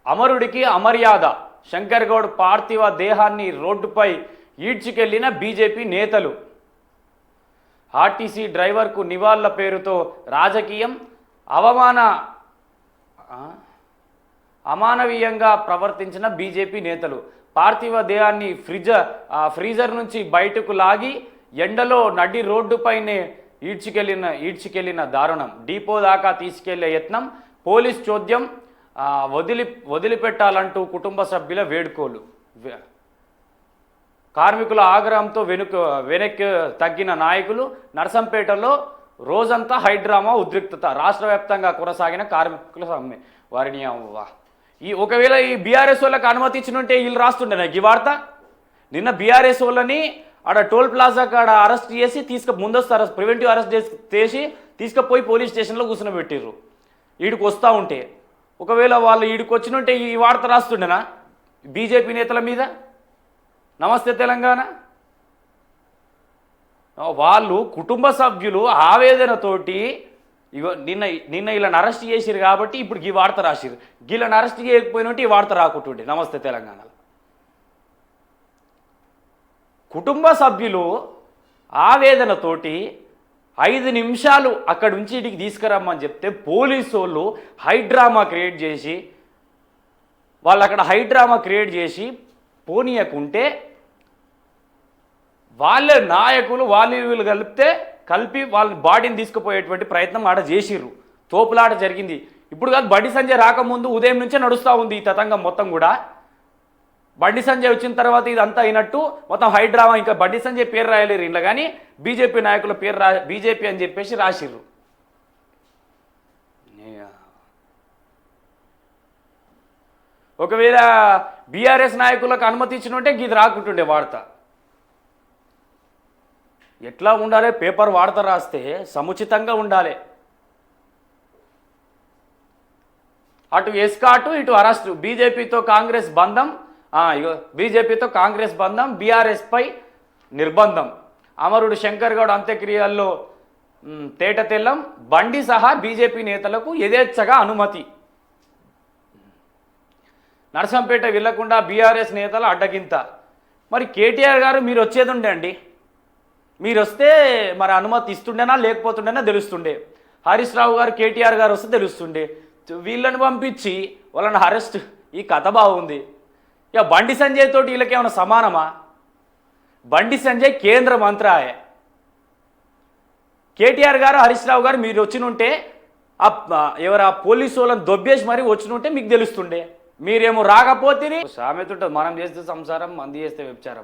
అమరుడికి అమర్యాద. శంకర్ గౌడ్ పార్థివ దేహాన్ని రోడ్డుపై ఈడ్చుకెళ్లిన బీజేపీ నేతలు. ఆర్టీసీ డ్రైవర్కు నివాళుల పేరుతో రాజకీయం. అమానవీయంగా ప్రవర్తించిన బీజేపీ నేతలు. పార్థివ దేహాన్ని ఫ్రీజర్ నుంచి బయటకు లాగి ఎండలో నడి రోడ్డుపైనే ఈడ్చుకెళ్లిన దారుణం. డిపో దాకా తీసుకెళ్లే యత్నం. పోలీస్ చోద్యం. వదిలిపెట్టాలంటూ కుటుంబ సభ్యుల వేడుకోలు. కార్మికుల ఆగ్రహంతో వెనక్కి తగ్గిన నాయకులు. నర్సంపేటలో రోజంతా హైడ్రామా ఉద్రిక్తత. రాష్ట్ర వ్యాప్తంగా కొనసాగిన కార్మికుల సమ్మె. వారిని ఒకవేళ ఈ బీఆర్ఎస్ వాళ్ళకి అనుమతి ఇచ్చినుంటే వీళ్ళు రాస్తుండే ఈ వార్త. నిన్న బీఆర్ఎస్ వాళ్ళని ఆడ టోల్ ప్లాజా కాడ అరెస్ట్ చేసి ముందస్తు అరెస్ట్, ప్రివెంటివ్ అరెస్ట్ చేసి తీసుకుపోయి పోలీస్ స్టేషన్లో కూర్చునబెట్టిర్రు. ఈడికి వస్తూ ఉంటే ఒకవేళ వాళ్ళు ఈడికి వచ్చినుంటే ఈ వార్త రాస్తుండేనా బీజేపీ నేతల మీద? నమస్తే తెలంగాణ. వాళ్ళు కుటుంబ సభ్యులు ఆవేదనతోటి ఇగో నిన్న వీళ్ళని అరెస్ట్ చేసిరు కాబట్టి ఇప్పుడు ఈ వార్త రాసిరు. వీళ్ళని అరెస్ట్ చేయకపోయినట్టు ఈ వార్త రాకుంటుండే నమస్తే తెలంగాణలో. కుటుంబ సభ్యులు ఆవేదనతోటి 5 నిమిషాలు అక్కడి నుంచి ఇంటికి తీసుకురమ్మని చెప్తే పోలీసు వాళ్ళు హైడ్రామా క్రియేట్ చేసి పోనీయకుంటే వాళ్ళ నాయకులు వీళ్ళు కలిపి వాళ్ళ బాడీని తీసుకుపోయేటువంటి ప్రయత్నం ఆడ చేసిర్రు. తోపులాట జరిగింది. ఇప్పుడు కాదు, బండి సంజయ్ రాకముందు ఉదయం నుంచే నడుస్తూ ఉంది ఈ తతంగం మొత్తం కూడా. బండి సంజయ్ వచ్చిన తర్వాత ఇదంతా అయినట్టు మొత్తం హైడ్రామా. ఇంకా బండి సంజయ్ పేరు రాయలేరు ఇంట్లో, కానీ బీజేపీ నాయకుల పేరు బీజేపీ అని చెప్పేసి రాసిర్రు. ఒకవేళ బీఆర్ఎస్ నాయకులకు అనుమతి ఇచ్చినుంటే ఇది రాకుంటుండే వార్త. ఎట్లా ఉండాలి? పేపర్ వార్త రాస్తే సముచితంగా ఉండాలి. అటు ఎస్కాటు ఇటు అరెస్టు. బీజేపీతో కాంగ్రెస్ బంధం. బీజేపీతో కాంగ్రెస్ బంధం, బీఆర్ఎస్పై నిర్బంధం. అమరుడు శంకర్ గౌడ్ అంత్యక్రియల్లో తేట తెల్లం. బండి సహా బీజేపీ నేతలకు యథేచ్ఛగా అనుమతి. నర్సంపేట వెళ్లకుండా బీఆర్ఎస్ నేతల అడ్డగింత. మరి కేటీఆర్ గారు మీరు వచ్చేది ఉండే అండి. మీరు వస్తే మరి అనుమతి ఇస్తుండేనా లేకపోతుండేనా తెలుస్తుండే. హరీష్ రావు గారు కేటీఆర్ గారు వస్తే తెలుస్తుండే. వీళ్ళని పంపించి వాళ్ళని అరెస్ట్. ఈ కథ బాగుంది. ఇక బండి సంజయ్ తోటి వీళ్ళకి ఏమైనా సమానమా? బండి సంజయ్ కేంద్ర మంత్రి ఆయే. కేటీఆర్ గారు హరీష్ రావు గారు మీరు వచ్చినుంటే ఎవరు ఆ పోలీసు వాళ్ళని దొబ్బేసి మరీ వచ్చినుంటే మీకు తెలుస్తుండే. మీరేమో రాకపోతే సామెత ఉంటుంది, మనం చేస్తే సంసారం మంది చేస్తే వ్యభిచారం.